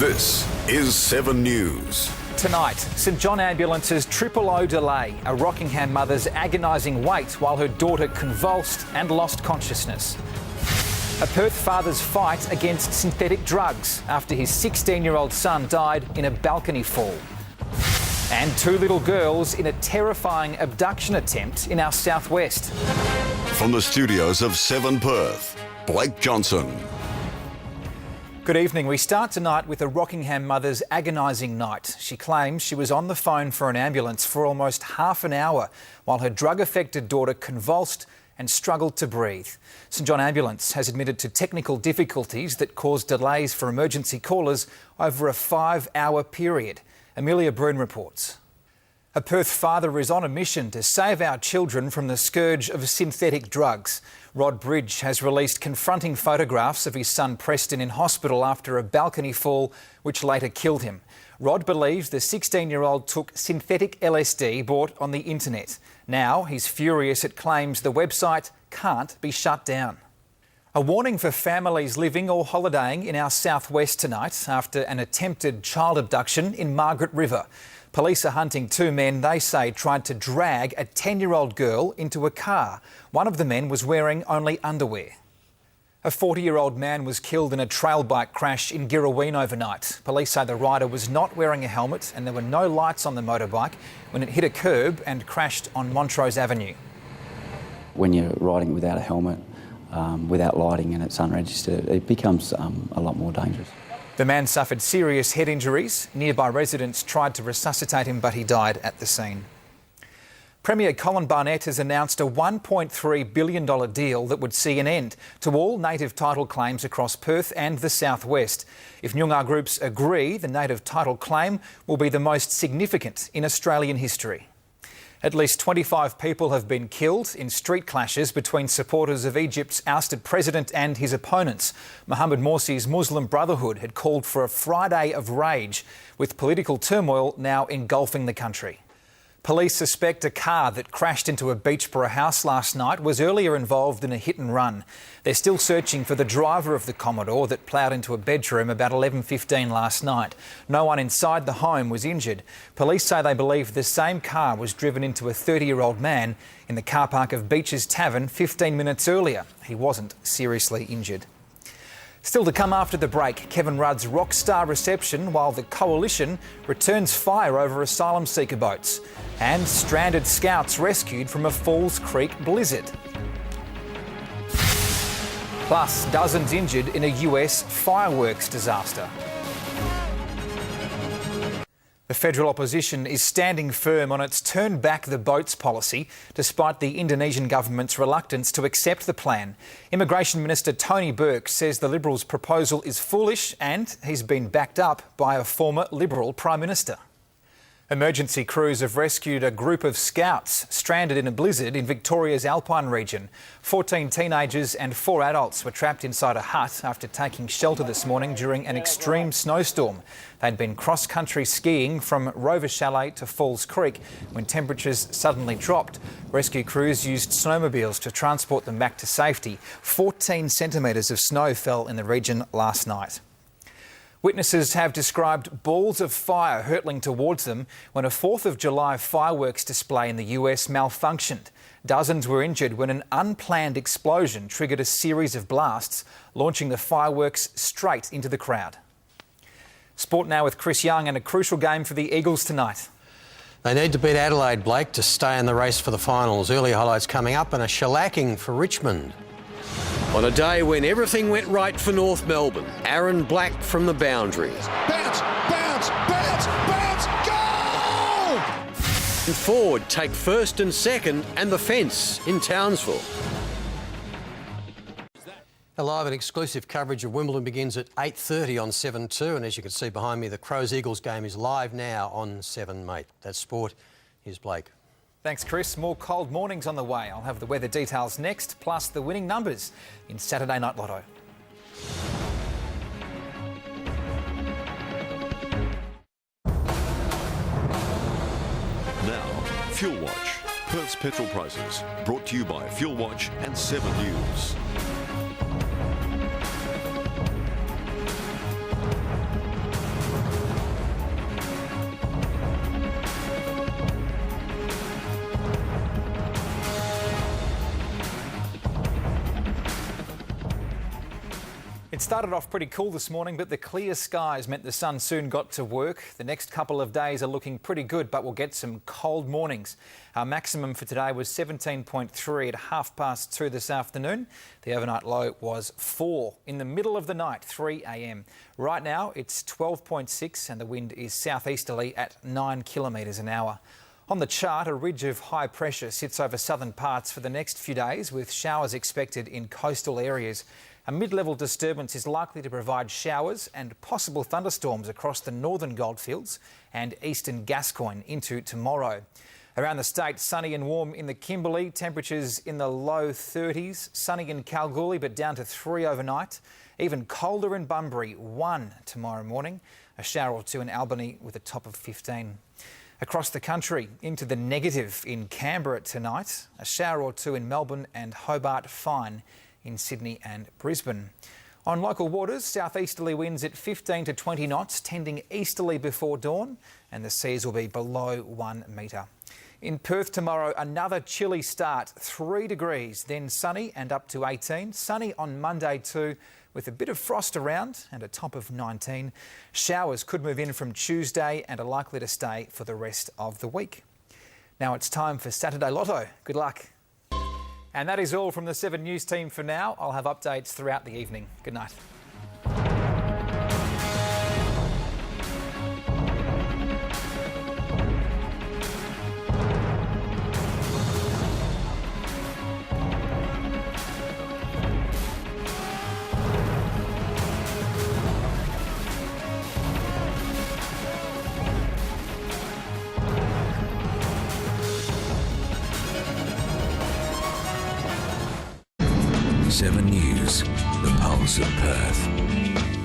This is 7 News. Tonight, St John Ambulance's triple-O delay, a Rockingham mother's agonising wait while her daughter convulsed and lost consciousness. A Perth father's fight against synthetic drugs after his 16-year-old son died in a balcony fall. And 2 little girls in a terrifying abduction attempt in our southwest. From the studios of 7 Perth, Blake Johnson. Good evening. We start tonight with a Rockingham mother's agonising night. She claims she was on the phone for an ambulance for almost half an hour while her drug-affected daughter convulsed and struggled to breathe. St John Ambulance has admitted to technical difficulties that caused delays for emergency callers over a 5-hour period. Amelia Brune reports. A Perth father is on a mission to save our children from the scourge of synthetic drugs. Rod Bridge has released confronting photographs of his son Preston in hospital after a balcony fall which later killed him. Rod believes the 16-year-old took synthetic LSD bought on the internet. Now he's furious at claims the website can't be shut down. A warning for families living or holidaying in our southwest tonight after an attempted child abduction in Margaret River. Police are hunting 2 men they say tried to drag a 10-year-old girl into a car. One of the men was wearing only underwear. A 40-year-old man was killed in a trail bike crash in Girraween overnight. Police say the rider was not wearing a helmet and there were no lights on the motorbike when it hit a curb and crashed on Montage Avenue. When you're riding without a helmet, without lighting and it's unregistered, it becomes a lot more dangerous. The man suffered serious head injuries. Nearby residents tried to resuscitate him, but he died at the scene. Premier Colin Barnett has announced a $1.3 billion deal that would see an end to all native title claims across Perth and the southwest. If Nyungar groups agree, the native title claim will be the most significant in Australian history. At least 25 people have been killed in street clashes between supporters of Egypt's ousted president and his opponents. Mohammed Morsi's Muslim Brotherhood had called for a Friday of rage, with political turmoil now engulfing the country. Police suspect a car that crashed into a Beachborough house last night was earlier involved in a hit and run. They're still searching for the driver of the Commodore that ploughed into a bedroom about 11:15 last night. No one inside the home was injured. Police say they believe the same car was driven into a 30-year-old man in the car park of Beach's Tavern 15 minutes earlier. He wasn't seriously injured. Still to come after the break, Kevin Rudd's rock star reception while the Coalition returns fire over asylum seeker boats. And stranded scouts rescued from a Falls Creek blizzard. Plus, dozens injured in a US fireworks disaster. The federal opposition is standing firm on its turn back the boats policy, despite the Indonesian government's reluctance to accept the plan. Immigration Minister Tony Burke says the Liberals' proposal is foolish and he's been backed up by a former Liberal Prime Minister. Emergency crews have rescued a group of scouts stranded in a blizzard in Victoria's Alpine region. 14 teenagers and 4 adults were trapped inside a hut after taking shelter this morning during an extreme snowstorm. They'd been cross-country skiing from Rover Chalet to Falls Creek when temperatures suddenly dropped. Rescue crews used snowmobiles to transport them back to safety. 14 centimetres of snow fell in the region last night. Witnesses have described balls of fire hurtling towards them when a 4th of July fireworks display in the US malfunctioned. Dozens were injured when an unplanned explosion triggered a series of blasts, launching the fireworks straight into the crowd. Sport now with Chris Young and a crucial game for the Eagles tonight. They need to beat Adelaide, Blake, to stay in the race for the finals. Early highlights coming up and a shellacking for Richmond. On a day when everything went right for North Melbourne, Aaron Black from the boundary. Bounce, bounce, bounce, bounce, goal! And Ford take first and second and the fence in Townsville. A live and exclusive coverage of Wimbledon begins at 8:30 on 7/2, and as you can see behind me, the Crows-Eagles game is live now on 7, mate. That's sport. Here's Blake. Thanks, Chris. More cold mornings on the way. I'll have the weather details next, plus the winning numbers in Saturday Night Lotto. Now, Fuel Watch, Perth's petrol prices, brought to you by Fuel Watch and 7 News. It started off pretty cool this morning, but the clear skies meant the sun soon got to work. The next couple of days are looking pretty good, but we'll get some cold mornings. Our maximum for today was 17.3 at 2:30 this afternoon. The overnight low was 4 in the middle of the night, 3 a.m. Right now it's 12.6 and the wind is southeasterly at 9 kilometres an hour. On the chart, a ridge of high pressure sits over southern parts for the next few days, with showers expected in coastal areas. A mid-level disturbance is likely to provide showers and possible thunderstorms across the northern goldfields and eastern Gascoyne into tomorrow. Around the state, sunny and warm in the Kimberley, temperatures in the low 30s, sunny in Kalgoorlie but down to 3 overnight. Even colder in Bunbury, 1 tomorrow morning. A shower or 2 in Albany with a top of 15. Across the country, into the negative in Canberra tonight. A shower or 2 in Melbourne and Hobart, fine in Sydney and Brisbane. On local waters, southeasterly winds at 15 to 20 knots, tending easterly before dawn, and the seas will be below 1 metre. In Perth tomorrow, another chilly start, 3 degrees, then sunny and up to 18. Sunny on Monday too, with a bit of frost around and a top of 19. Showers could move in from Tuesday and are likely to stay for the rest of the week. Now it's time for Saturday Lotto. Good luck. And that is all from the 7 News team for now. I'll have updates throughout the evening. Good night. Seven News, the pulse of Perth.